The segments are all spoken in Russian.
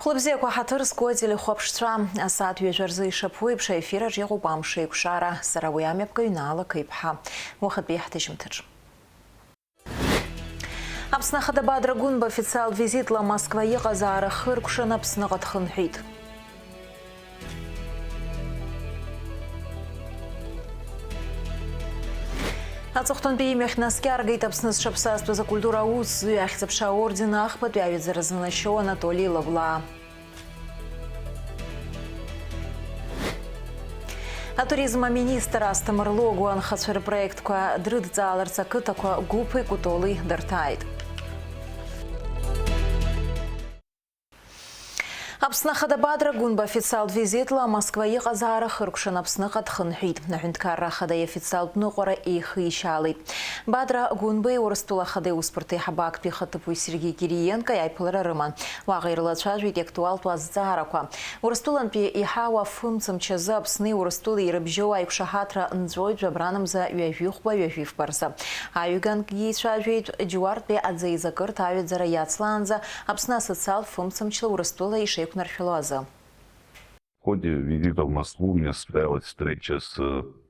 Хлопзеку хатырскодили хопштра, асат южерзы шапуй пшейфира жегу бамшей кшара, саравуями бгайнала кайпха. Вахат бияхтежим тыж. Апснахада Бадрагун официал визитла Москва егазара хыркшан апснагат хынхит. Ацухтан беймех наскяр гейтапсныз шапсаство за культура уз яхцепша ордена ахпат явит заразанащо Анатолий Лавла. А туризма министра Астамарлогу анхасфер проект ка дрыдзаларца кытаква гупы кутолы дартайт. Апснахада Бадрагун официал визитла Москва егазара хыркшан апснахат хынхит. Нахинткарра хада официал пнуқора и хыщалы. Бадрагун бей урастула хада успорты хабак пихатыпу Сергей Кириенко яйпылара рыман. Вағайрыла чажвит актуал туаззараква. Урастулан пи и хава фымцам чаза апсны урастулы и рыбжо айкшахатра нзой джабраном за юэвюхба юэвюв барса. Аюган ги чажвит джуарт пи адзей закыр тавит зара яцланза апсна социал фымцам чла урастула и шейк. В ходе визита в Москву у меня состоялась встреча с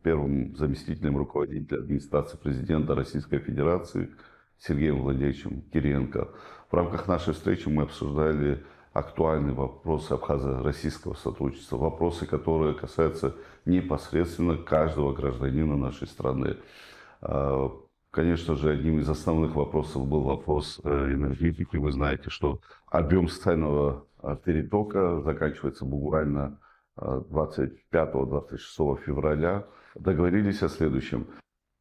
первым заместителем руководителя администрации президента Российской Федерации Сергеем Владимировичем Кириенко. В рамках нашей встречи мы обсуждали актуальные вопросы абхазо-российского сотрудничества, вопросы, которые касаются непосредственно каждого гражданина нашей страны. Конечно же, одним из основных вопросов был вопрос энергетики. Вы знаете, что объем социального перетока заканчивается буквально 25-26 февраля. Договорились о следующем.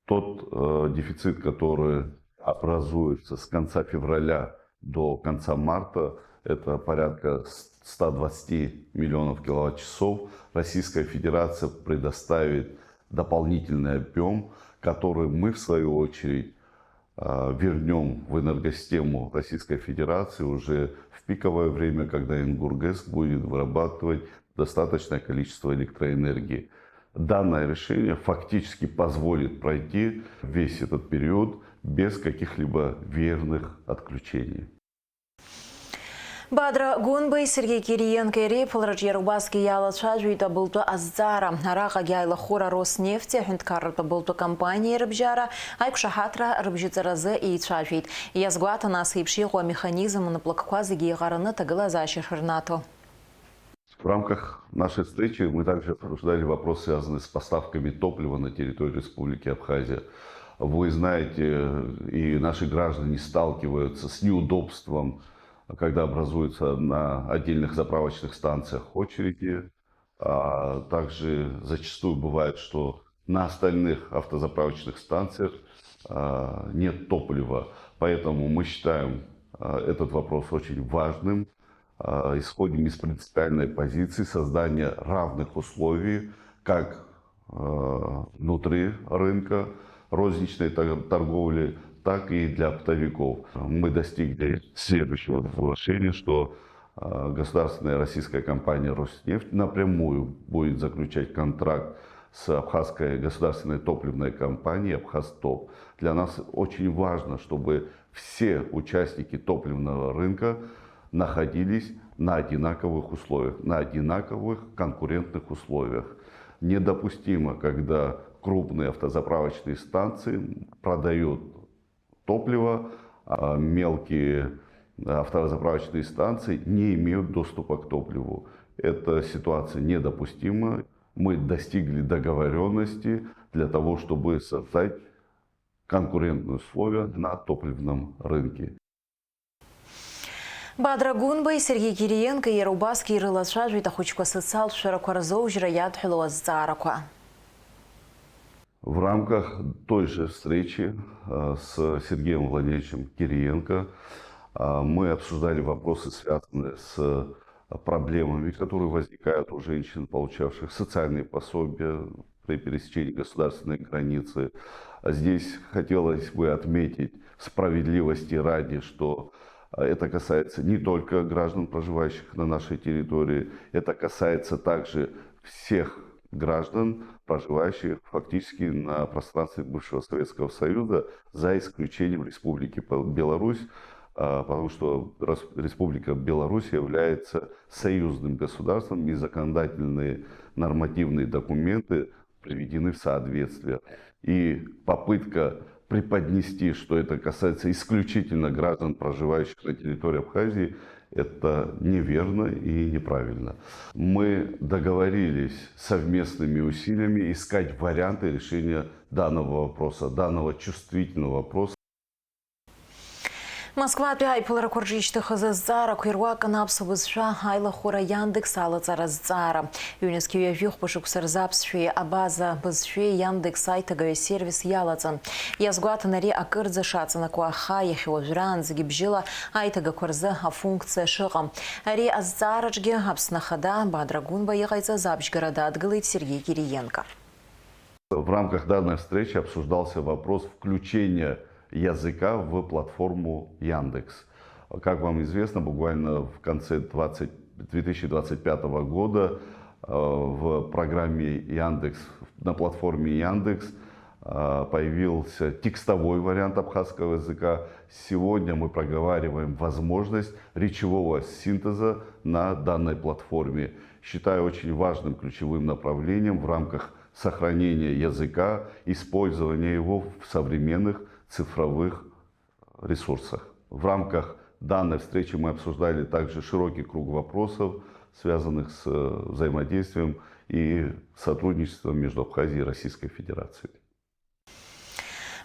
Тот дефицит, который образуется с конца февраля до конца марта, это порядка 120 миллионов киловатт-часов. Российская Федерация предоставит дополнительный объем, который мы, в свою очередь, вернем в энергосистему Российской Федерации уже в пиковое время, когда Ингургэс будет вырабатывать достаточное количество электроэнергии. Данное решение фактически позволит пройти весь этот период без каких-либо веерных отключений. Бадра Гунбей Сергей Кириенко репл Рубаски яла чажуита булту аззара араға гайла хора Роснефти хинткаррата булту компания рыбжара айкшахатра рыбжицаразы и чажуит. Язгуата нас ипшихуа механизм на плакквазы гейгараны тагыла зашихырнату. В рамках нашей встречи мы также обсуждали вопросы, связанные с поставками топлива на территории Республики Абхазия. Вы знаете, и наши граждане сталкиваются с неудобством, когда образуются на отдельных заправочных станциях очереди. Также зачастую бывает, что на остальных автозаправочных станциях нет топлива. Поэтому мы считаем этот вопрос очень важным. Исходим из принципиальной позиции создания равных условий как внутри рынка розничной торговли, так и для оптовиков. Мы достигли следующего соглашения, что государственная российская компания «Роснефть» напрямую будет заключать контракт с абхазской государственной топливной компанией «Абхазтоп». Для нас очень важно, чтобы все участники топливного рынка находились на одинаковых условиях, на одинаковых конкурентных условиях. Недопустимо, когда крупные автозаправочные станции продают топливо, а мелкие автозаправочные станции не имеют доступа к топливу. Эта ситуация недопустима. Мы достигли договоренности для того, чтобы создать конкурентные условия на топливном рынке. Бадра Гунбей Сергей Кириенко и Рубаски рылачажу тахучка социал широко разоужра ядхилу аззараква. В рамках той же встречи с Сергеем Владимировичем Кириенко мы обсуждали вопросы, связанные с проблемами, которые возникают у женщин, получавших социальные пособия при пересечении государственной границы. Здесь хотелось бы отметить справедливости ради, что это касается не только граждан, проживающих на нашей территории, это касается также всех граждан, проживающих фактически на пространстве бывшего Советского Союза, за исключением Республики Беларусь, потому что Республика Беларусь является союзным государством, и законодательные нормативные документы приведены в соответствие. И попытка преподнести, что это касается исключительно граждан, проживающих на территории Абхазии, это неверно и неправильно. Мы договорились совместными усилиями искать варианты решения данного вопроса, данного чувствительного вопроса. Москва пиайпылара курджичты хызыззара, куйруака напсыбызша, айла хура Яндекс алацараззара. ЮНЕСКО вюх пошуксарзапсшуе абаза бызшуе Яндекс сайтагая сервис ялацан. Язгуатанари акырдза шацана куаха яхиожран загибжила айтага курза функция шыгам. Ари аззараджге апснахада Бадрагун байығайза запшгорода отгылит Сергей Кириенко. В рамках данной встречи обсуждался вопрос включения языка в платформу Яндекс. Как вам известно, буквально в конце 2025 года в программе Яндекс, на платформе Яндекс появился текстовой вариант абхазского языка. Сегодня мы проговариваем возможность речевого синтеза на данной платформе. Считаю очень важным ключевым направлением в рамках сохранения языка, использования его в современных цифровых ресурсах. В рамках данной встречи мы обсуждали также широкий круг вопросов, связанных с взаимодействием и сотрудничеством между Абхазией и Российской Федерацией.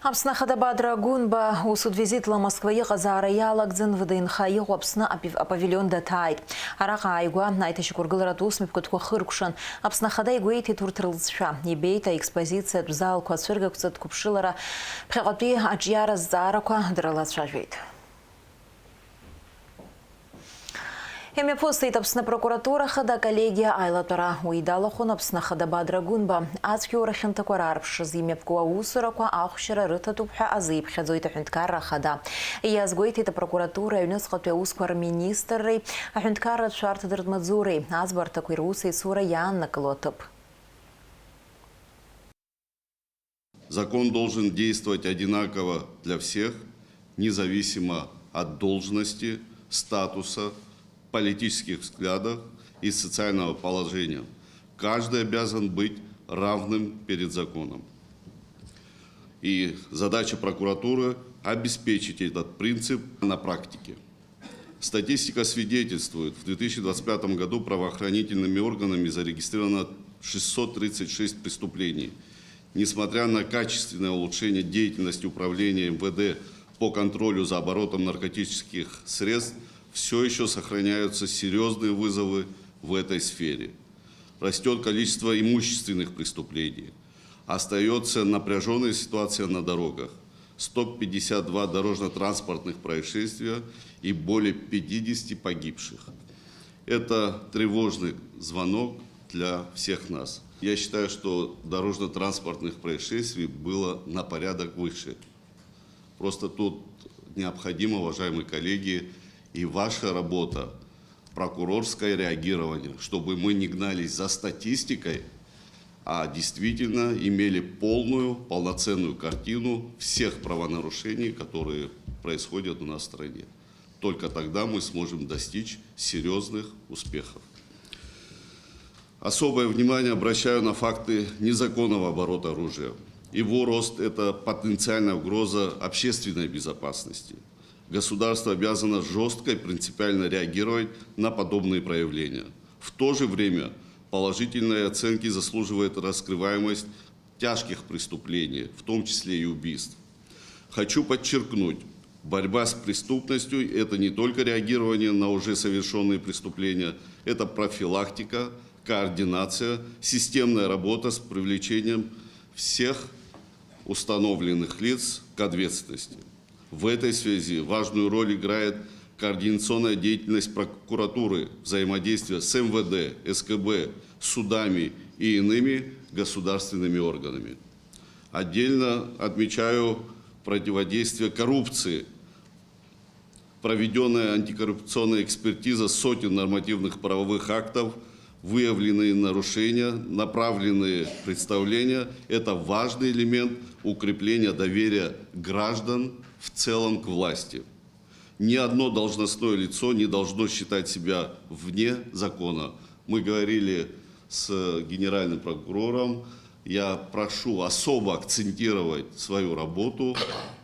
Апснахада Бадрагун усуд визитла Москвы Азара ялагдзен ВДНХ апсна павильон датайт. Араха айгуа найташи кургыларатус мипкутку хыркушан. Апснахада игуэйти туртырлзша. Ебейта экспозиция тузал куацвырга куцат купшилара. Пхагатуи аджьяра заракуа дралатшажвейт. Эми постейт апсна прокуратура хада коллегия айлатора уидала хон апсна хада Бадрагунба. Ацки урахин такварарпш зимепкуа усуракуа ахшира рыта тупха азып хадзойта хюнткара хада. Язгойт это прокуратура юнесхотве усквар министры хюнткара шарта дырдмадзуры. Азбар такой русы сура Янна Клотоп. Закон должен действовать одинаково для всех, независимо от должности, статуса, политических взглядов и социального положения. Каждый обязан быть равным перед законом. И задача прокуратуры – обеспечить этот принцип на практике. Статистика свидетельствует, в 2025 году правоохранительными органами зарегистрировано 636 преступлений. Несмотря на качественное улучшение деятельности управления МВД по контролю за оборотом наркотических средств, все еще сохраняются серьезные вызовы в этой сфере. Растет количество имущественных преступлений. Остается напряженная ситуация на дорогах. 152 дорожно-транспортных происшествия и более 50 погибших. Это тревожный звонок для всех нас. Я считаю, что дорожно-транспортных происшествий было на порядок выше. Просто тут необходимо, уважаемые коллеги, и ваша работа, прокурорское реагирование, чтобы мы не гнались за статистикой, а действительно имели полноценную картину всех правонарушений, которые происходят у нас в стране. Только тогда мы сможем достичь серьезных успехов. Особое внимание обращаю на факты незаконного оборота оружия. Его рост – это потенциальная угроза общественной безопасности. Государство обязано жестко и принципиально реагировать на подобные проявления. В то же время положительные оценки заслуживает раскрываемость тяжких преступлений, в том числе и убийств. Хочу подчеркнуть, борьба с преступностью – это не только реагирование на уже совершенные преступления, это профилактика, координация, системная работа с привлечением всех установленных лиц к ответственности. В этой связи важную роль играет координационная деятельность прокуратуры, взаимодействие с МВД, СКБ, судами и иными государственными органами. Отдельно отмечаю противодействие коррупции. Проведенная антикоррупционная экспертиза сотен нормативных правовых актов, выявленные нарушения, направленные представления – это важный элемент укрепления доверия граждан в целом к власти. Ни одно должностное лицо не должно считать себя вне закона. Мы говорили с генеральным прокурором. Я прошу особо акцентировать свою работу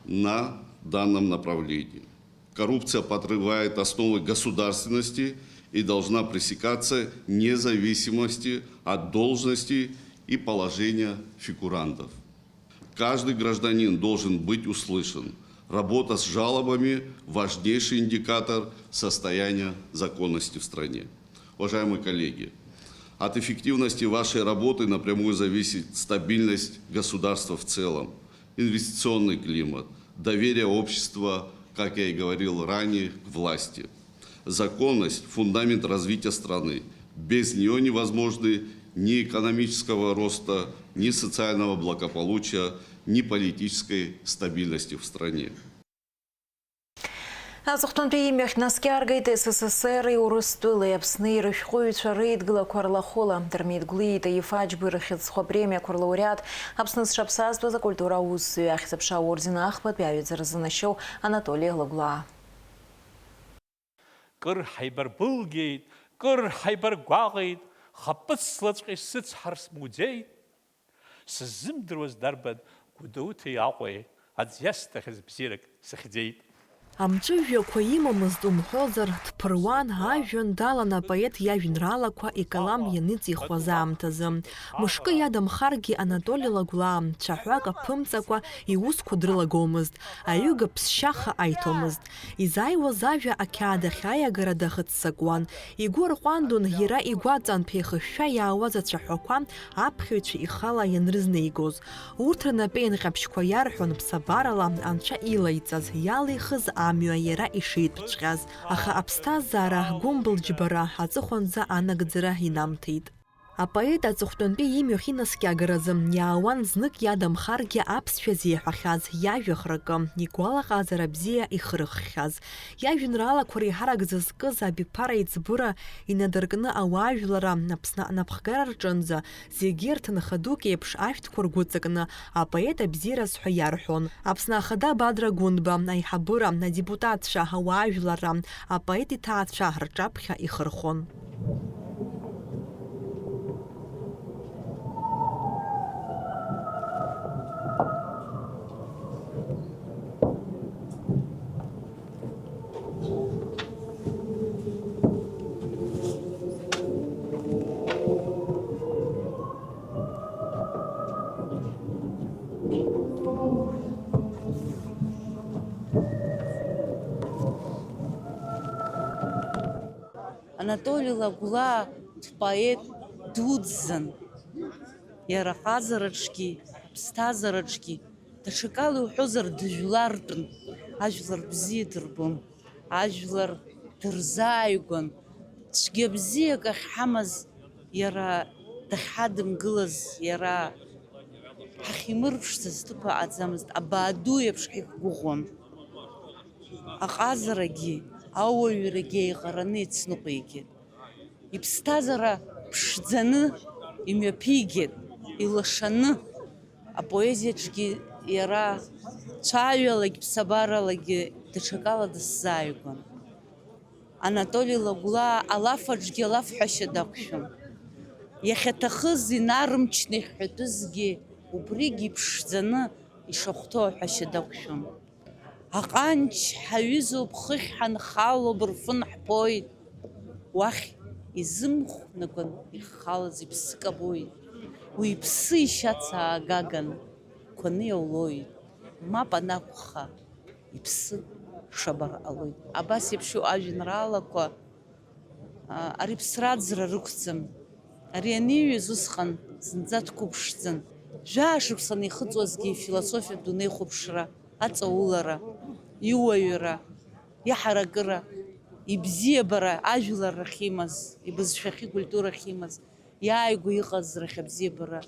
на данном направлении. Коррупция подрывает основы государственности и должна пресекаться независимости от должности и положения фигурантов. Каждый гражданин должен быть услышан. Работа с жалобами – важнейший индикатор состояния законности в стране. Уважаемые коллеги, от эффективности вашей работы напрямую зависит стабильность государства в целом, инвестиционный климат, доверие общества, как я и говорил ранее, к власти. Законность – фундамент развития страны. Без нее невозможны ни экономического роста, ни социального благополучия, ни политической стабильности в стране. Азықтан беймек наскяргайт СССР и урыстулы апсны рыххойча рейдгла кварлахола. Дермит глита и фачбы рыхетсхо премия кварлауреат апсныз шапсаства за культура усы. Ахисапша ордена ахпат пявит заразанащу Анатолий Лагула. Кыр хайбар булгейт, кыр хайбар гвагейт, хаппат слацкай сыц харс музей. Сызым дроз дарбад кудоути ауэ, адзястах из бзирек сахдейт. Амҿыжәҩақәа имамызт умҳәозар, дԥыруан ажәҩан далан апоет иажәеинраалақәа икалам ианыҵихуаз аамҭазы. Мышкы иадамхаргьы Анатоли Лагәла ҽаҳәак аԥымҵакәа иусқәа дрылагомызт, аҩыга ԥсшьаха аиҭомызт. Изааиуаз ажәа ақьаад ахьааиагара дахыццакуан. Игәы рҟәандон иара игәаҵантә еихышәшәа иаауаз ацәаҳәақәа аԥхьаҩцәа ихала ианрызнеигоз. Урҭ рнапеинҟьаԥшьқәа иарҳәон ԥсабарала анцәа илаиҵаз, иалихыз амҩа иара ишеитәҵәҟьаз, аха аԥсҭазаара гәымбылџьбара аҵыхәанӡа анагӡара инамҭеит. Апоет аҵыхәтәантәи имҩахь инаскьагаразы иаауан знык иадамхаргьы аԥсшәа зеиҳәахьаз иажәахракы, игәалаҟазара бзиа ихырххьаз. Иажәеинраалақәа реиҳарак зызкыз абиԥара еиҵбыра инадыркны ауаажәлара Аԥсны анапхгара рҿынӡа зегьы рҭынха дук еиԥш ашәҭқәа ргәыҵакны апоет абзиараз ҳәа иарҳәон. Аԥсны ахада Бадра Гәынба, аиҳабыра, адепутатцәа, ауаажәларра, апоет иҭаацәа рҿаԥхьа ихырхон. Анатолий Лагәла поет дуӡӡан. Иара ҟазараҿгьы, ԥсҭазаараҿгьы, даҽакала иуҳәозар дыжәлартәын, ажәлар бзиа дырбон, ажәлар дырзааигәан, цәгьа бзиак ахьҳамаз, иара дахьҳадымгылаз, иара ҳахьимырԥшӡаз ҭыԥ аҟаӡамызт, абааду еиԥш ҳиқәгәыӷуан. Аҟазарагьы, ауаҩрагьы еиҟараны ицныҟәигеит. Иԥсҭазаара ԥшӡаны имҩаԥигеит, илашаны. Апоезиаҿгьы иара цәаҩалагь, ԥсабаралагьы даҽакала дысзааигәан. Анатоли Лагәла алафаҿгьы алафҳәашьа дақәшәон. Иахьаҭахыз инарымчны ихҳәатәызгьы убригьы ԥшӡаны ишахәҭоу аҳәашьа дақәшәон. Аҟанч ҳаҩызоуп, хыхь ҳанхало, бырфын ҳԥоит. Уахь изымхәнаган иххалаз иԥсы кабоит. Уи иԥсы ишьац аагаган, қәаны иаулоит. Мап анакәха, иԥсы шабара ҟалоит. Абас еиԥшу ажәеинраалақәа ари ԥсра-ӡра рықәӡам. Ари аниҩыз усҟан зынӡа дқәыԥшӡан. Жәаа-шықәсан ихыҵуазгьы ифилософиатә дунеихәаԥшра, аҵаулара, иуаҩра, иҳаракыра, ибзиабара ажәларрахь имаз, ибызшәахьы культурахь имаз, иааигәа иҟаз рахь абзиабара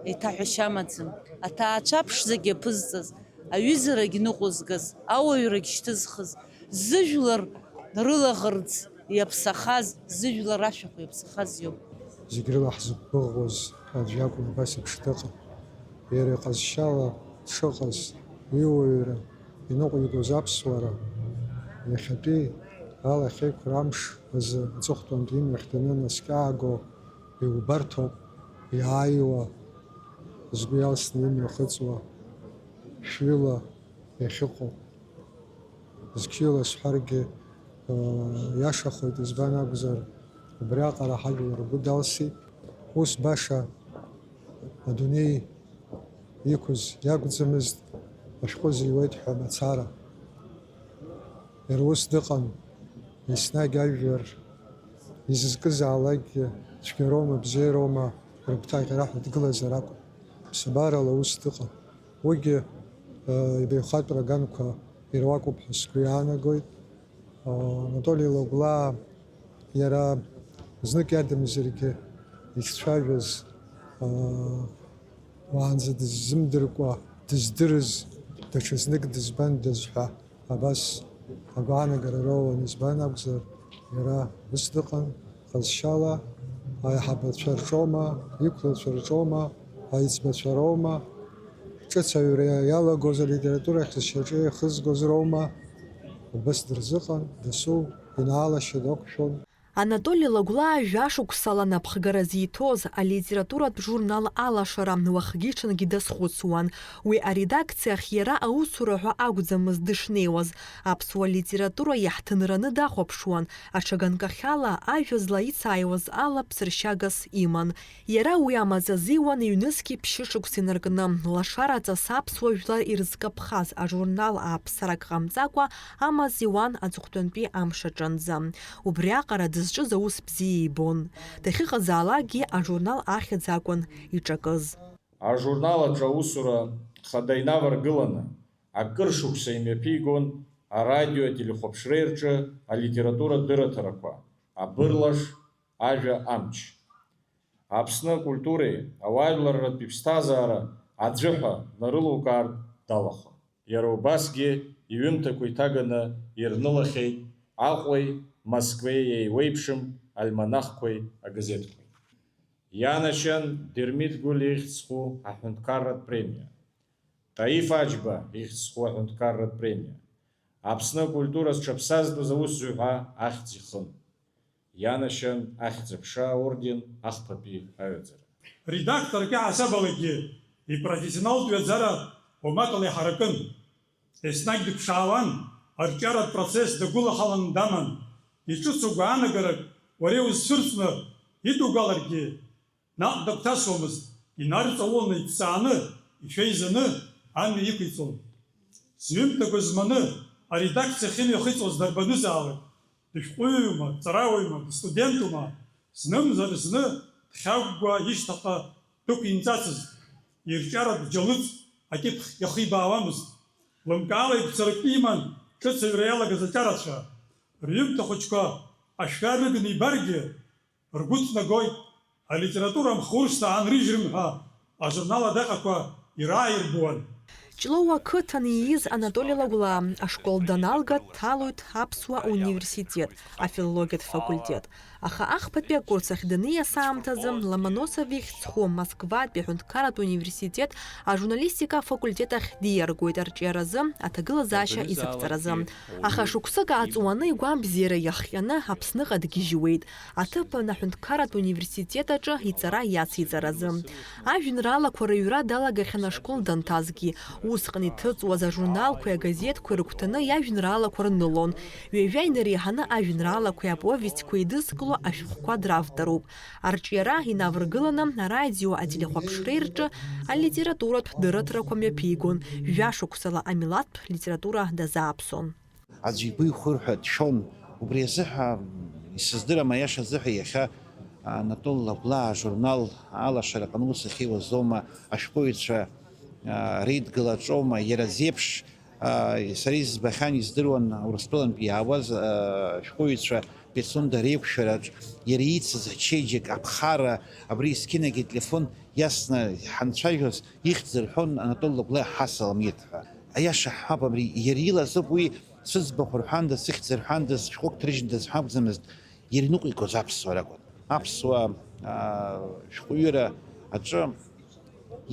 еиҭаҳәашьа амаӡам. Аҭаацәа ԥшӡагьы аԥызҵаз, аҩызарагь ныҟәызгаз, ауаҩрагь шьҭызхыз, зыжәлар рылаӷырӡ иаԥсахаз, зыжәлар ашәахә иаԥсахаз иоуп. Зегь рыла ҳзықәгәыӷуаз аӡә иакәын абас еиԥш дыҟан. Иара иҟазшьала дшыҟаз, иуаҩра, иныҟәигоз аԥсуара, иахьатәи алахьеиқәра амш азы аҵыхәтәантә имҩахданы наскьааго иубарҭоуп, иааиуа, згәы иалсны имҩахыҵуа, шәҩыла иахьыҟоу. Зқьыла сҳәаргьы иашахоит, избан акәзар, убриаҟара ҳажәлар ргәы далсит. Ус баша адунеи иқәыз иакәӡамызт, ашәҟәы зиуеит ҳәа мацара. Иара ус дыҟан, еснагь ажәлар изызкызаалакгьы цәгьароума, бзиароума рыгәҭа ҟьараҳәа дгылазар акәын. Ԥсабарала ус дыҟан. Уигьы ибаҩхатәра аганқәа ируакуп ҳәа сгәы иаанагоит. Анатоли Лагәлаа иара знык иадамзаргьы ихцәажәаз уаанӡа дыззымдыркәа, дыздырыз даҽазнык дызбандаз ҳәа абас агәаанагара роуан. Избан акәзар, иара ус дыҟан, ҟазшьала аиҳабацәа рҿоума, иқәлацәа рҿоума, аиҵбацәа роума, ҿыц аҩра иалагоз алитературахь зшьаҿы иахызгоз роума, убас дырзыҟан, дасу инаалашьа дақәшәон. Анатоли Лагәлаа жәашықәсала напхгара зиҭоз алитературатә журнал алашара уахгьы-ҽынгьы дазхәыцуан. Уи аредакциахь иара аусура ҳәа акәӡамызт дышнеиуаз. Аԥсуа литература иаҳҭынраны дахәаԥшуан. Аҽаганкахьала ажәа злаицааиуаз ала ԥсыршьагас иман. Иара уи амаҵ азиуан ҩнызқьи ԥшьышықәса инаркны. Лашараҵас аԥсуа жәлар ирызкаԥхаз ажурнал ааԥсарак ҟамҵакәа амаҵ иуан аҵыхәтәантәи амш аҿынӡа. Убриаҟара дызҿыз аус бзиа ибон. Дахьыҟазаалакгьы ажурнал ахьӡ акәын иҿакыз. Ажурнал аҿы аусура хада инаваргыланы, акыр шықәса имҩаԥигон арадио ателехәаԥшреи рҿы алитературатә дырраҭарақәа, абырлаш, ажәа амч. Аԥсны акультуреи ауаажәларратә иԥсҭазаара аӡәы ҳәа нарылукаартә далахон. Иара убасгьы иҩымҭақәа иҭаганы ирнылахьеит Аҟәеи, Москвеи еиуеиԥшым альманахқәеи агазеҭқәеи. Ианашьан Дермит Гәли ихьӡху аҳәынҭқарратә премиа, Таиф Аџьба ихьӡху аҳәынҭқарратә премиа, Аԥсны акультура зҽаԥсазтәыз аусзуҩ ҳәа ахьӡ ихын. Ианашьан ахьӡ-аԥша аорден ахԥатәи аҩаӡара. Редакторк иаҳасабалагьы ипрофессионалтә ҩаӡара омакала иҳаракын. Еснагь дыԥшаауан, арҿиаратә процесс дагәылахалан даман. Иҿыцу гәаанагарак уара иузцәырҵны идугаларгьы наҟ дагәҭасуамызт. Инарҵауланы иԥсааны, ишәеизаны амҩа иқәиҵон. Зҩымҭақәа зманы аредакциа ахьымҩахыҵуаз дарбанызаалак, дышәҟәыҩҩума, ҵарауаҩма, дстудентума, знымзар-зны дхьагәгәа ишьҭахьҟа дықәимҵацызт. Ирҿиаратә џьалыҵ акьыԥхь иахибаауамызт. Лымкаала игәцаракны иман ҿыц аҩра иалагаз аҿарацәа. Рҩымҭа хәыҷқәа ашәҟәы рыгны ибаргьы ргәы ҭнагоит, алитература амхуршҭа аанрыжьрым ҳәа ажурнал адаҟақәа ирааирбуан. Ҷлоуа қыҭан ииз Анатоли Лагәлаа ашкол даналга дҭалоит Аԥсуа университет, афилологиатә факультет. Аха ахԥатәи акурс ахь даниас аамҭазы Ломоносов ихьӡху Москватәи аҳәынҭқарратә университет ажурналистика факультет ахь диаргоит арҿиаразы, аҭагылазаашьа изыԥҵаразы. Аха шықәсык ааҵуаны игәамбзиара иахҟьаны Аԥсныҟа дгьежьуеит, аҭыԥан аҳәынҭқарратә университет аҿы иҵара иациҵаразы. Ажәеинраалақәа рыҩра далагахьан ашкол данҭазгьы. Усҟан иҭыҵуаз ажурналқәеи агазеҭқәеи рыгәҭаны иажәеинраалақәа рнылон. Ҩажәа инареиҳаны ажәеинраалақәеи аповестқәеи еидызкыло ашәҟәқәа дравторуп. Арҿиара инаваргыланы арадио ателехәаԥшреи рҿы алитературатә дырраҭарақәа мҩаԥигон. Жәашықәсала амилаҭтә литература дазааԥсон. Аӡәы игәы ихәырҳәа дшәон. Убри азыҳәа исыздырам аиаша азыҳәа иахьа Анатоли Лагәлаа ажурнал алашара аҟны ус ахьиуазоума, ашәҟәыҩҩцәа реидгылаҿоума, иара зеиԥш сара избахьан издыруан Урыстәылантәи иаауаз ашәҟәыҩҩцәа Пицунда реиқәшәараҿ иара ицыз ачеиџьык, аԥхара, абри есқьынагьы ателефон иасны ҳанцәажәоз ихьӡ рҳәон Анатоли Лагәлаа ҳасаламиҭ ҳәа. Аиаша ҳҳәап, абри иара илазоуп уи сыӡбахә рҳәандаз, сыхьӡ рҳәандаз, шәҟәык ҭрыжьындаз ҳакәӡамызт, иара иныҟәигоз аԥсуаа ракәын. Аԥсуа шәҟәыҩыра аҿы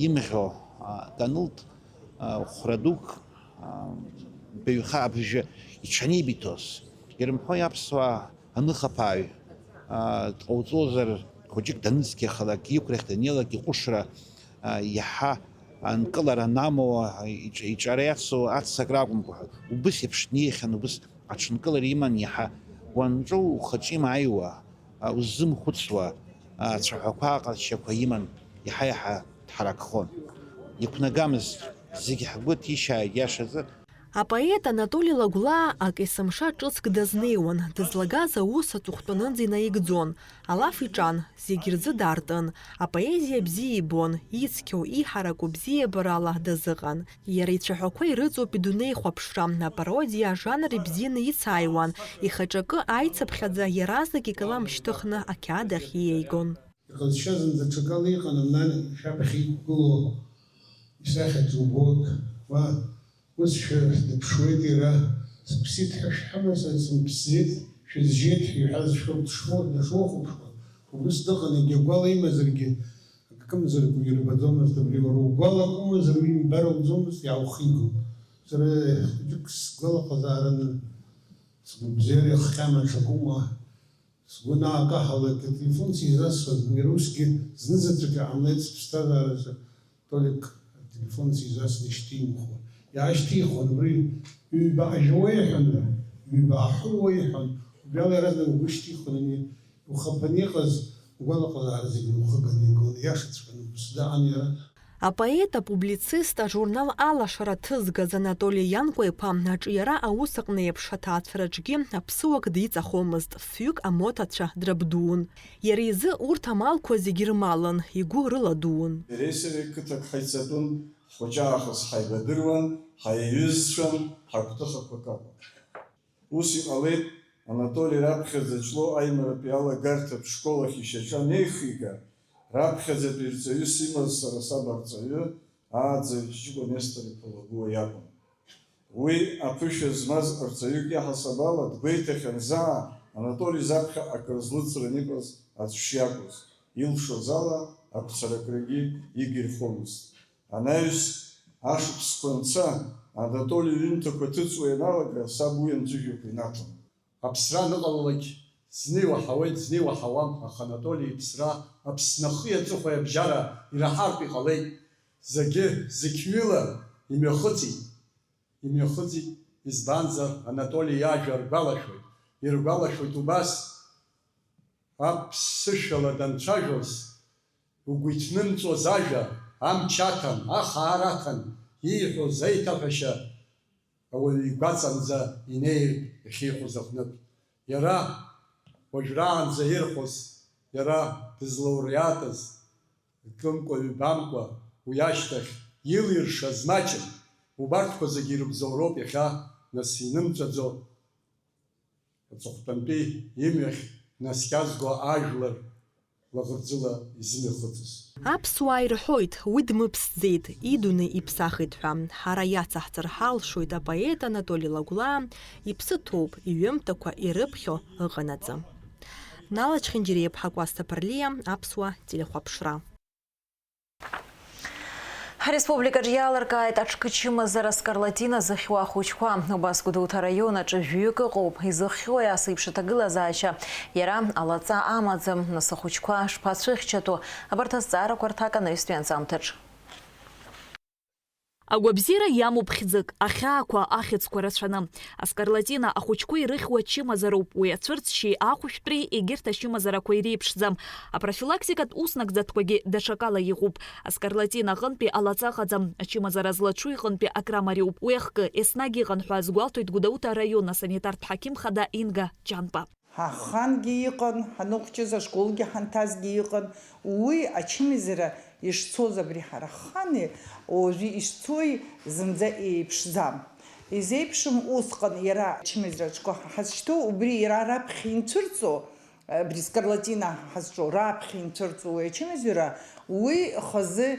имӷьо танылт хәра дук баҩха абжьы иҽанибиҭоз, ирымҳәо иаԥсуаа аныхаԥааҩ дҟауҵозар, хәыҷык даныцқьахалак, иқәрахь даннеилак иҟәышра иаҳа анкылара намоу, иҿара иацу аццак ракәымкәа, убыс еиԥш днеихьан, убыс аҽынкылара иман иаҳа уанҿоу ухаҿы имааиуа, уззымхәыцуа, ацәаҳәақәа, аҟазшьақәа иман, иаҳа-иаҳа дҳаракхон. Иқәнагамызт, зегьы ҳгәы ҭишьааит иашазы. Апоет Анатолий Лагәлаа акесымша ҿыцк дазнеиуан, дызлагаз аус аҵыхәтәанынӡа инаигӡон, алаф иҿан, зегьы рзы дартын, апоезиа бзиа ибон, ицқьоу, иҳараку бзиабарала дазыҟан. Иара ицәаҳәақәа ирыҵоуп идунеи хәаԥшра, апародиа ажанр ибзианы ицааиуан, ихаҿакы аицыԥхьаӡа иаразнак икалам шьҭыхны ақьаад ахь иеигон. Иҟазшьа зынӡа ҽакала иҟан, амнан шәаԥахь иқәгыло исахьаӡоу убоит, усшәа дыԥшуеит иара, сыԥсит ҳәа шәҳамаз, сымԥсӡеит, шәызжьеит ҳәа иҳәаз дышухәаԥшуа, убыс дыҟан, егьа гәала имазаргьы, акымзаргьы ирбаӡомызт абри уара угәала акәымзар, уи имбар ауӡомызт, иааухигон. Сара хәыҷык сгәалаҟазаарын, сгәабзиара ихҟьама ҽакума, сгәы наакаҳалак, ателефон сизасуаз, иара усгьы знызаҵәык иҟамлеит сыԥсҭазааразы, Толик ателефон сизасны ишьҭимхуа. Иаашьҭихуан, абри ҩба-ажьуа иҳәан, ҩба-аҳәуа иҳәан, убриала иаразнак угәы шьҭихуан, ухаԥаны иҟаз угәалаҟазаара зегьы ухыганы игон, иашаҵәҟьан, даан иара. Апоет, апублицист, ажурнал алашара ҭызгаз Анатолий Ианкәа-иԥа аҿиара аус аҟны еиԥш аҭаацәараҿгьы аԥсыуак диҵахомызт, фҩык амотацәа драбдуун. Иара изы урҭ амалқәа зегьы рмалын, игәы рыладуун. Иреисареи қыҭак ҳаицатәын, хәыҷаахыс ҳаибадыруан, ҳаиҩызцәан, ҳагәҭыхақәак акәын. Ус иҟалеит Анатолий раԥхьаӡа Ҷлоу аимаратәи алагарҭатә школахь ишьаҿа неихигар, раԥхьаӡатәи рҵаҩыс имаз сара саб арҵаҩы, ааӡаҩ Ҷыгәа Нестор-иԥа Лагәуа иакәын. Уи аԥышәа змаз рҵаҩык иаҳасаб ала дгәеиҭахьан заа Анатолий заԥхьа акыр злыҵран иҟаз аӡә шиакәыз, илшоз ала ақәцаракрагьы игирхомызт. Анаҩс ашықәсқәа анца, Анатолий иҩымҭақәа ҭыҵуа ианалага, саб уи амҵәыжәҩақәа инаҭон. Аԥсра аныҟалалак зны иуаҳауеит, зны иуаҳауам, аха Анатолий иԥсра Аԥснахы иаҵыхәа иабжьара ираҳартә иҟалеит. Зегьы зықьҩыла имҩахыҵит, избанзар Анатолий иажәа ргәалашәоит. Иргәалашәоит убас, аԥсышәала данцәажәоз, угәы иҭнымҵәоз ажәа, амч аҭан, ахаара аҭан, ииҳәоз аиҭаҳәашьа ауаҩ игәаҵанӡа инеиртә иахьиҟоз аҟнытә. Иара уажәраанӡа ирхәоз, иара дызлауреатыз, икымкәа, ҩбамкәа, уи ашьҭахь илиршаз маҷын, убарҭқәа зегьы ирыбзоуроуп иахьа нас инымҵәаӡо аҵыхәтәантәи имҩахь наскьазго ажәлар лаӷырӡыла изымҩахыҵыз. Аԥсуаа ирҳәоит, уи дмыԥсӡеит, идуны иԥсахит ҳәа. Ҳара иацаҳҵар ҳалшоит апоет Анатолий Лагәлаа, иԥсы ҭоуп, иҩымҭақәа ирыԥхьо ыҟанаҵы. Нала Чхьынџьариа-ԥҳа Кәасҭа Ԥарлиа, Аԥсуа телехәаԥшра. Республикаҿы иаалыркааит аҽкычымазара Скарлатина зыхьуа ахәыҷқәа. Убас Гәдоуҭа араион аҿы жәҩык ыҟоуп. Изыхьуа ас еиԥш аҭагылазаашьа иара алаҵа амаӡам, нас ахәыҷқәа шԥацәыхьчатәу? Абарҭ азҵаарақәа рҭак анаҩстәи анҵамҭаҿ. Агәабзиара иамоуп хьӡык, ахьаақәа, ахьыӡқәа рацәаны. Аскарлатина ахәыҷқәа ирыхьуа ачымазароуп, уи ацәырҵшьи ахәышәтәреи егьырҭ ачымазарақәа иреиԥшӡам. Апрофилактикатә уснагӡатәқәагьы даҽакала иҟоуп. Аскарлатина аҟынтәи алаҵа ыҟаӡам, ачымазара злаҽу иҟынтәи акрамариоуп. Уи ахкы еснагь иҟан ҳәа азгәалҭоит Гәдоуҭа араион асанитартә ҳақьым хада Инга Ҷанба. Ҳахангьы иҟан, ҳаныҟәҷыз ашколгьы ҳанҭазгьы иҟан. Уи ачымазара ишцоз абри ҳара ҳхани, уажәы ишцои зынӡа еиԥшӡам. Изеиԥшым усҟан иара ачымазараҿқәа ҳазшьҭоу, убри иара раԥхьа инцәырҵо, абри Скарлатина ҳазҿу раԥхьа инцәырҵо уи ачымазара, уи хазы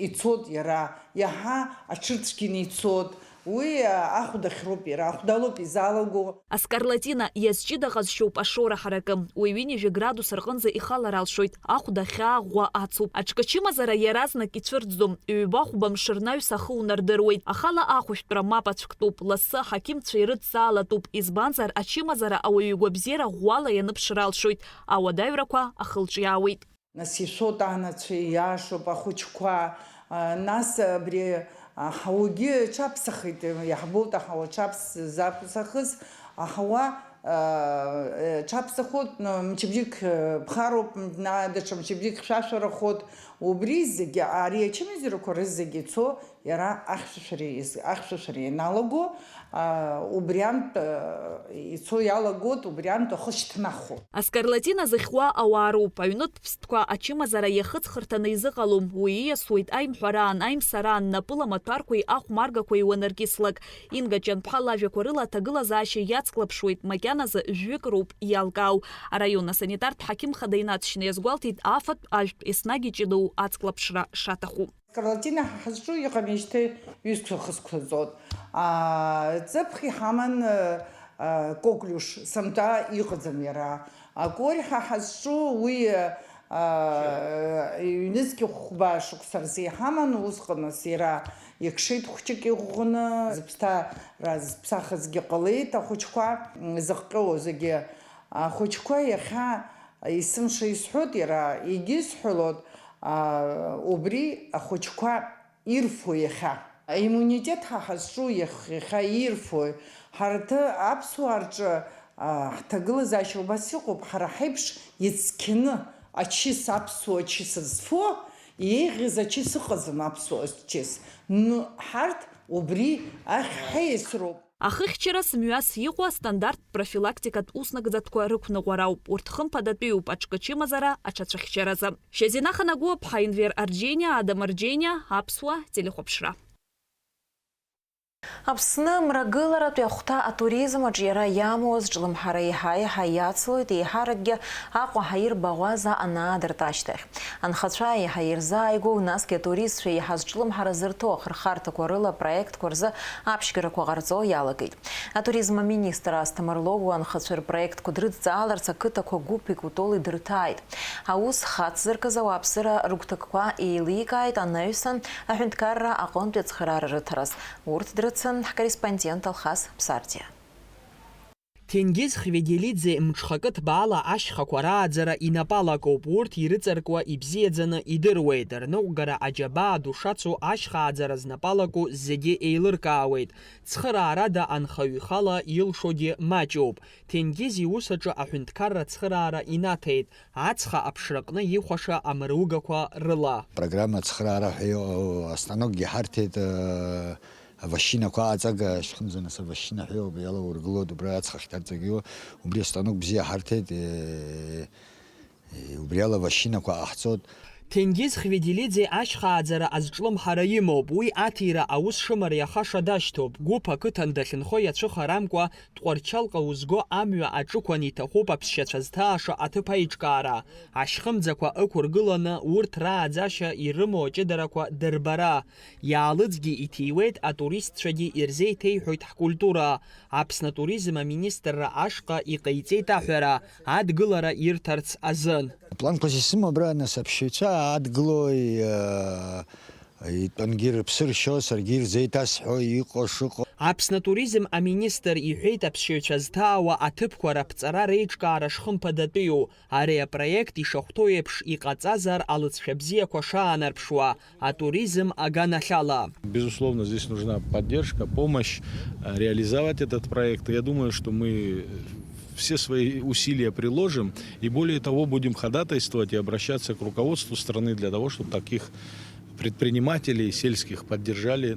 ицот иара, иаҳа аҽырцәгьаны ицот, уи ахәдахьроуп иара, ахәдалоуп изалаго. Аскарлатина иазҷыдаҟазшьоуп ашоура ҳаракы. Уи ҩынҩажәи градус рҟынӡа ихалар алшоит. Ахәда хьааӷәӷәа ацуп. Аҽкачымазара иаразнак ицәырӡӡом. Ҩба-хәба мшырнаҩс ахы унардыруеит. Ахала ахәышәтәра мап ацәктәуп. Лассы аҳақьымцәа ирыдҵаалатәуп. Избанзар ачымазара ауаҩы игәабзиара ӷәӷәала ианыԥшра алшоит. Ауадаҩрақәа ахылҿиаауеит. Нас ишоуп анацәа иашоуп, ахәыҷқәа, нас абри аҳауагьы ҽаԥсахит, иаҳбоит аҳауа ҽаԥсахыз, аҳауа ҽаԥсахоит, мчыбжьык ԥхароуп, даҽа мчыбжьык хьшәашәарахоит, убри зегьы, ари ачымазарақәа рызегьы ицо иара ахьшәашәара ианалаго, убриантә ицо иалагоит, убриантә ахы шьҭнахуа. Аскарлатина зыхьуа ауаароуп. Аҩнытә ԥстәқәа ачымазара иахыҵхырҭаны изыҟалом. Уи ииасуеит аимҳәараан, аимсараан, напыла маҭәарқәеи ахәмаргақәеи уанаркьыслак. Инга Ҷанԥҳа лажәақәа рыла аҭагылазаашьа иацклаԥшуеит. Макьаназы жәҩык роуп иалкаау. Араион асанитартә ҳақьымхада инаҵшьны иазгәалҭеит афатә ажәтә еснагь иҷыдоу ацклаԥшра шаҭаху. Аскарлатина ҳазҿу иҟамижьҭеи ҩызцәа хызқәаҵот. Ҵыԥх иҳаман коклюш, сымта иҟаӡам иара. Акори ҳазҿу уи ҩнызқьи хәба шықәса рзы иҳаман, усҟаныс иара иакшеит хәҷык иӷәӷәаны, зыԥсахызгьы ҟалеит ахәыҷқәа, зыхҟьоу зегьы. Ахәыҷқәа иахьа есымша исҳәоит иара, егьисҳәалоит, убри ахәыҷқәа ирфо иахьа. Аиммунитет ҳазҿу иахьа ирфо. Ҳарҭ аԥсуаа рҿы ҳҭагылазаашьа убас иҟоуп, ҳара ҳаиԥш ицқьаны ачыс, аԥсуа ачыс зфо, иеиӷьыз ачыс ыҟаӡам аԥсуа ачыс. Ҳарҭ убри ахь ҳаиасроуп. Ахыхьчара мҩас иҟоу астандарттә профилактикатә уснагӡатәқәа рықәныҟәарауп. Урҭ хымԥадатәиуп аҽкачымазара аҽацәыхьчаразы. Шьазина Ханагәыԥҳа, Инвер Арџьениа, Адам Арџьениа, Аԥсуа телехәаԥшра. Аԥсны мрагыларатәи ахәҭа атуризм аҿы иара иамоуаз ҿлымҳара еиҳа-еиҳа иацлоит, еиҳаракгьы Аҟәа ҳаирбаӷәаза анаадырт ашьҭахь. Анхацәа еиҳа ирзааигәоу, насгьы атуристцәа еиҳа зҿлымҳара зырҭо ахырхарҭақәа рыла апроектқәа рзы аԥшьгарақәа ҟарҵо иалагеит. Атуризм аминистр Асҭамыр Логәуа анхацәа рпроектқәа дрыдҵааларц ақыҭақәа Гәыԥи Кутоли дырҭааит. Аус хацзыркыз ауааԥсыра рыгәҭакқәа еиликааит анаҩсан аҳәынҭқарра аҟынтәи ацхыраара рыҭараз. Урҭ ҳкорреспондент Алхас Ԥсардиа. Ҭенгиз Хведилиӡе мҽхакы ҭбаала ашьхақәа рааӡара инапалакоуп. Урҭ ирыҵаркуа ибзиаӡаны идыруеит. Рныҟәгара аџьабаа ду шацу ашьхааӡара знапалаку зегьы еилыркаауеит. Цхыраарада анхаҩ ихала илшогьы маҷуп. Ҭенгиз иус аҿы аҳәынҭқарра цхыраара инаҭеит. Ацха аԥшраҟны ихәаша амыругақәа рыла. Программа цхыраара ҳәа астанокгьы ҳарҭеит. Авашьинақәа ааҵага шьхымза нас авашьина ҳәоуп иалаургылоит, убри ацха ахьҭарҵагьы, убри астанок бзиа ҳарҭеит, убри ала авашьинақәа ҟаҳҵоит. Ҭенгиз Хведилиӡе ашьхааӡара азҿлымҳара имоуп. Уи аҭира аус шымариахаша дашьҭоуп. Гәыԥ ақыҭан дахьынхо иацәыхарамкәа Тҟәарчалҟа узго амҩа аҿықәан иҭахуп аԥсшьацәа зҭааша аҭыԥ аиҿкаара. Ашьхымӡақәа ықәыргыланы урҭ рааӡашьа ирымоу аҷыдарақәа дырбара. Иаалыҵгьы иҭиуеит, атуристцәагьы ирзеиҭеиҳәоит ҳкультура. Аԥсны атуризм аминистрра ашҟа иҟаиҵеит аҳәара, адгылара ирҭарц азын. Планқәа сисымоуп абра нас аԥсшьаҩцәа адгыло итәангьы рыԥсы саргьы ирзеиҭасҳәо иҟоу шыҟоу. Аԥсны атуризм аминистр иҳәеит аԥсшьаҩцәа зҭаауа аҭыԥқәа раԥҵара реиҿкаара шхымԥадатәиу. Ари апроект ишахәҭоу еиԥш иҟаҵазар алыҵшәа бзиақәа шаанарԥшуа атуризм аганахьала. Безусловно, здесь нужна поддержка, помощь реализовать этот проект. Я думаю, что мы все свои усилия приложим и более того будем ходатайствовать и обращаться к руководству страны для того, чтобы таких предпринимателей сельских поддержали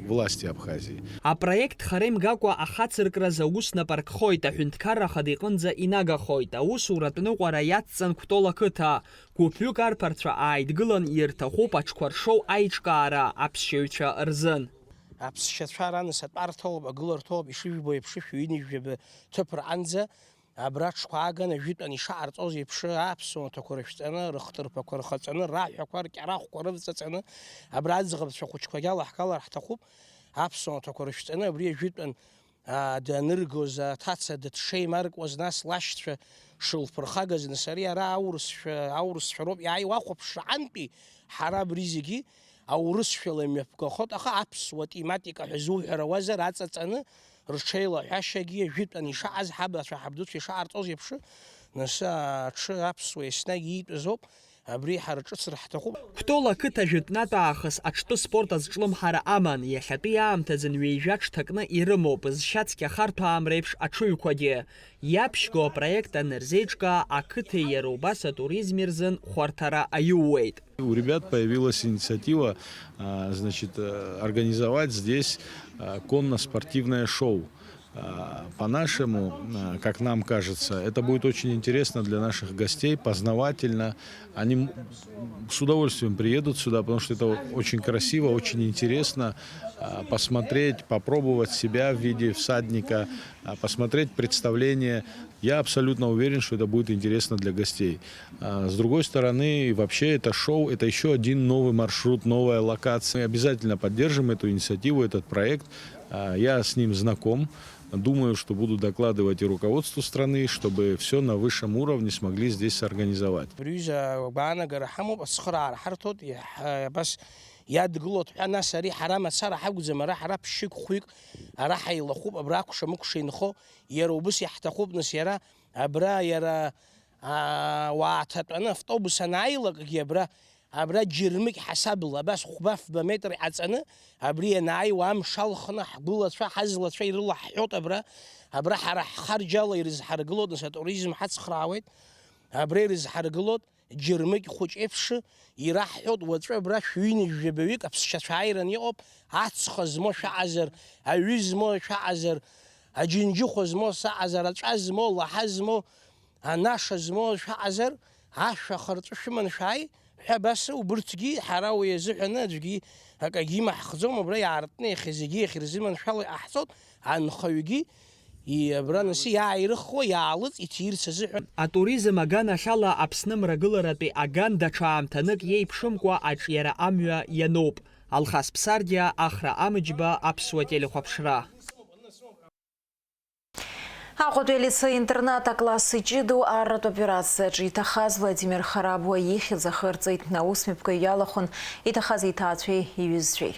власти Абхазии. Апроект харемгакәа ахацыркразы аус напаркхоит, аҳәынҭқарра хада иҟынӡа инагахоит. Аусуратә ныҟәара иацҵан Кәтол ақыҭа. Гәыԥҩык арԥарцәа ааидгылан ирҭахуп аҽқәаршоу аиҿкаара аԥсшьаҩцәа рзын. Аԥсшьацәа раныс атәарҭоуп, агыларҭоуп, ишыжәбо еиԥш ҩынҩажәаба ҭыԥ рҟынӡа абра ҽқәа ааган ажәытәан ишаҟарҵоз еиԥш аԥсуаҭақәа рышәҵаны, рыхҭырԥақәа рхаҵаны, раҳәақәа, ркьарахәқәа рывҵаҵаны, абра аӡӷабцәа хәыҷқәагьы алаҳгалар ҳҭахуп. аԥсуамҭақәа рышәҵаны абри ажәытәан даныргоз аҭаца дыҽшеимаркуаз нас лашьцәа шылԥырхагаз нас ари ара аурысшәа роуп иааиуахәаԥшра антәи ҳара абри зегьы аурысшәала имҩаԥгахот, аха аԥсуа тематика ҳәа зуҳәарауазар аҵаҵаны рҽеилаҳәашьагьы ажәытәан ишааз ҳабацәа ҳабдуцәа ишаҟарҵоз еиԥш нас аҽы аԥсуа еснагь иитәызоуп. Абри ҳара ҿыцра ҳҭахуп. Кәтол ақыҭа жәытәнатә аахыс аҽтәы спорт азҿлымҳара аман, иахьатәи аамҭазы нҩеижәа ҽҭакны ирымоуп зшьацқьа харҭәаам реиԥш аҽыҩқәагьы. Иаԥшьго апроект анырзеиҿкаа ақыҭеи иара убас атуризм рзын хәарҭара аиууеит. У ребят появилась инициатива, значит, организовать здесь конно-спортивное шоу. По-нашему, как нам кажется, это будет очень интересно для наших гостей, познавательно. Они с удовольствием приедут сюда, потому что это очень красиво, очень интересно посмотреть, попробовать себя в виде всадника, посмотреть представление. Я абсолютно уверен, что это будет интересно для гостей. С другой стороны, вообще это шоу, это еще один новый маршрут, новая локация. Обязательно поддержим эту инициативу, этот проект. Я с ним знаком. Думаю, что буду докладывать и руководству страны, чтобы все на высшем уровне смогли здесь организовать. يادقلوت أنا سري حرام سارة حوج زمرة حراب شيك خويك راح يلخوب أبراك وشمك شينخو يروبس يحتخوب نسيرة أبرا يرا وعتت أنا في طوب سنايلك أبرا جرمك حساب الله بس خباف بمتر عتنا أبري ناي وام شالخنا حبولت في حزلت في الله حيوت أبرا حرح خرج الله يرز حرقلوت نسات أوريزم حد خراويت أبرا يرز حرقلوت جرمك خوش إفش يراح يود وتر برا شوين الجبويك أبس شايرن يوب عطس خزمو شعزر عوزمو شعزر أجنجو خزمو شعزر أجزمو الله حزمو أناش زمو شعزر عاش خرط شمن شاي حبس وبرتجي حراوي يزحنا تجي هكا جيما خزوم برا يعرضني خزيجي خرزي من شاء الله أحصل عن خويجي Атуризм аган ахьала Аԥсны мрагыларатәи аган даҽа аамҭанык иеиԥшымкәа аҿиара амҩа иануп. Алхас Ԥсардиа, Ахра Амыџьба, Аԥсуа телехәаԥшра. Аҟәатәи алицеи-интернат акласс иҷыду арратә операциаҿы иҭахаз Владимир Харабуа ихьӡ ахырҵеит. Аусмҩаԥгаҩ иалахәын иҭахаз иҭаацәеи иҩызцәеи.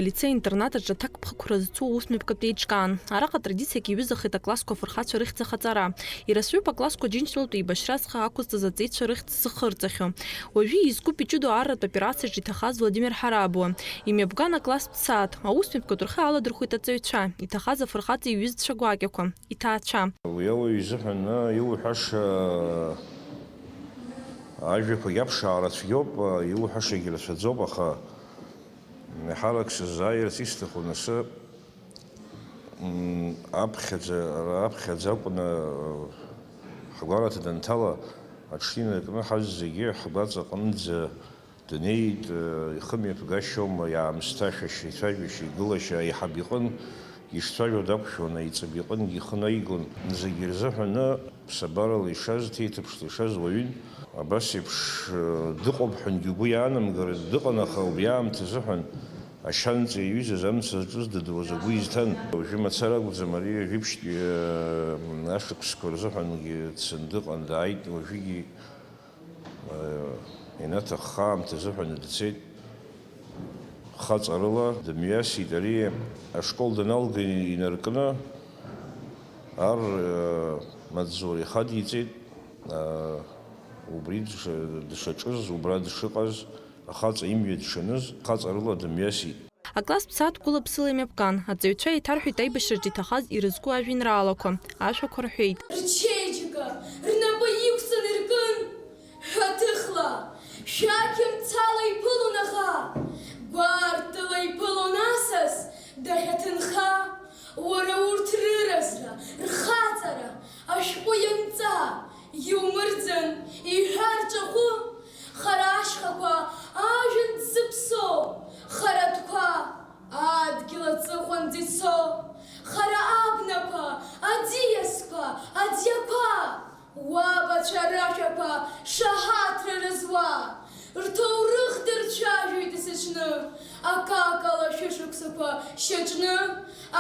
Алицеи-интернат аҿы аҭакԥхықәра зцу аусмҩаԥгатәи еиҿкаан. Араҟа традициак иҩызахеит аклассқәа афырхацәа рыхьӡ ахаҵара. Ирасҩуп аклассқәа Џьынџьтәылатәи еибашьраҵәҟьа ақәызҵаз аҵеицәа рыхьӡ зхырҵахьоу. Уажәы изкуп иҷыду арратә операциаҿы иҭахаз Владимир Харабуа. Имҩаԥган акласс ԥсаат. Аусмҩаԥгатә рхы аладырхәит аҵаҩцәа, иҭахаз афырхаҵа иҩызцәа гәакьақәа, иҭаацәа. Уи изыҳәаны иуҳәаша ажәақәагьы аԥшаара цәгьоуп, иуҳәашагьы рацәаӡоуп, аха حالك سزاير تيستخو نسا أبخذ قنا حقارة دنتلا عشرين كنا حاجز زي حقارة قنز دنيت يخمي بقاشهم يا مستشفى شيء شيء قلش يحبيقن يشتغلوا دبشون يتبيقن يخنايقن نزجر زحنا بسبارة ليشاز تيتبش ليشاز وين بس يبش دقب حنجبوي أنا مقرد دقنا خوبيام تزحن عشان تيجي زمن سجز دوزبويز تن وجمع سرق وزمري جيبش ناشق سكور زحن تصندق عند عيد وفيجي هنا تخام تزحن تسيد خاطر الله دمياسي دري أشكال دنال ينركنا متزوري خدي تيد وبريد دشجز وبراد شقز خاطر يميد شنز خاطر الله دمياسي Акласс ԥсаат гәыла-ԥсыла имҩаԥган. Аҵаҩцәа еиҭарҳәеит аибашьраҿы иҭахаз ирызку ажәеинраалақәа. Ашәақәа рҳәеит. Рчеиџьыка, рнапы иқәҵаны иркын, ҳәаҭыхла, шәақьымцала иԥылон аха, гәаартыла иԥылон асас, даӷьаҭынха, уара урҭ рыразра, рхаҵара, ашәҟәы ианҵа, иумырӡын, иҳәар ҿахәы, хара ашьхақәа ажәҩан дзыԥсо, харатәқәа адгьыл аҵыхәанӡа ицо, хара абнақәа, аӡиасқәа, аӡиақәа, уабацәа рашәақәа шаҳаҭра рызуа, рҭоурых дырцәажәоит есыҽны, акакала шышықсықпа шаҿны,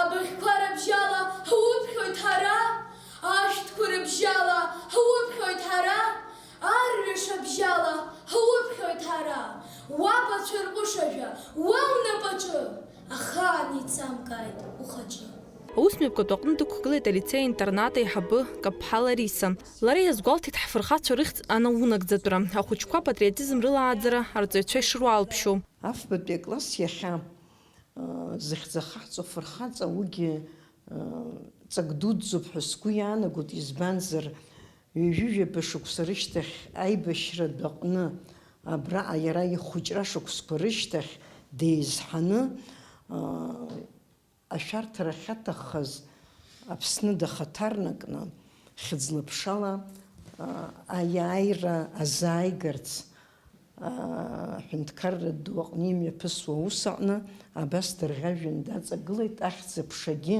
абыӷьқәа рыбжьала ҳуԥхьоит ҳара, ашәҭқәа рыбжьала ҳуԥхьоит ҳара, арҩаш абжьала ҳуԥхьоит ҳара, уабацәа рҟәышажәа, уа унапаҿы, ахаан ицамкааит ухаҿы. Аусмҩаԥгатә аҟны дықәгылеит алицеи-интернат аиҳабы Каԥҳа Лариса. Лара иазгәалҭеит ҳфырхацәа рыхьӡ анауынагӡатәра, ахәыҷқәа апатриотизм рылааӡара арҵаҩцәа ишыруалԥшьоу. Афбатәи акласс иахьа захьӡахаҳҵо фырхаҵа уигьы ҵак дуӡӡоуп ҳәа сгәы иаанагоит, избанзар ҩажәижәаба шықәса рышьҭахь аибашьратә аҟны абраҟа иара ихәыҷра шықәсқәа рышьҭахь деизҳаны ашәарҭара ахьаҭаххаз Аԥсны дахаҭарнакны хьыӡлаԥшала аиааира азааигарц аҳәынҭқарратә ду аҟны имҩаԥысуа аус аҟны абас дырӷьажәҩан даҵагылеит. Ахьӡ-аԥшагьы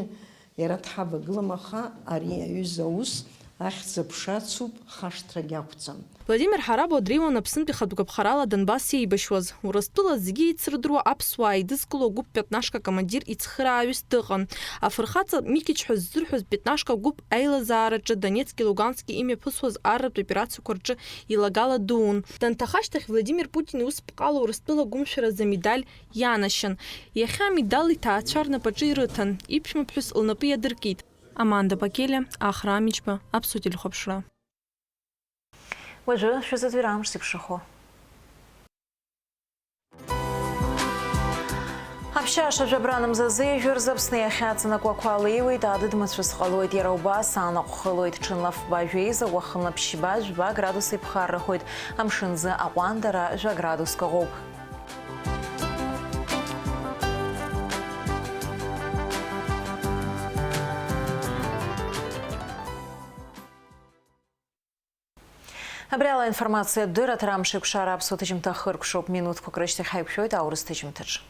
иара дҳавагылам, аха ари аҩыза аус ахьӡ-аԥшацуп, хашҭрагь ақәӡам. Владимир Ҳарабо дреиуан Аԥснытәи хатә гәаԥхарала Донбасс еибашьуаз. Урыстәыла зегьы еицырдыруа аԥсуаа еидызкыло гәыԥ пятнашка командир ицхырааҩыс дыҟан. Афырхаҵа Микич ҳәа ззырҳәоз пятнашка гәыԥ аилазаараҿы Донецки, Лугански имҩаԥысуаз арратә операциақәа рҿы илагала дуун. Данҭаха ашьҭахь Владимир Путин ус ԥҟала Урыстәыла гәымшәаразы амедаль ианашьан. Иахьа амедал иҭаацәа рнапаҿы ирыҭан, иԥшәмаԥҳәыс лнапы иадыркит. Аманда Бакелиа, Ахра Амичба, Аԥсуа телехәаԥшра. Уажәы шәазыӡырҩ амш зеиԥшрахо. Аԥшьаша жәабранымзазы ижәырзы Аԥсны иахьаҵанакуақәа алеиуеит, адыдмыцәыс ҟалоит, иара убас аанаҟәхылоит, ҽынлафба жәеиза, уахынла ԥшьба жәба градус иԥхаррахоит, амшынзы аҟәандара жәа градуск ыҟоуп. Абриала информация дыра тарамши кушара Аԥсуа ҭыжьымҭа хыркәшоуп, минуҭқәак рышьҭахь ҳаиқәшәоит аурыс ҭыжьымҭаҿы.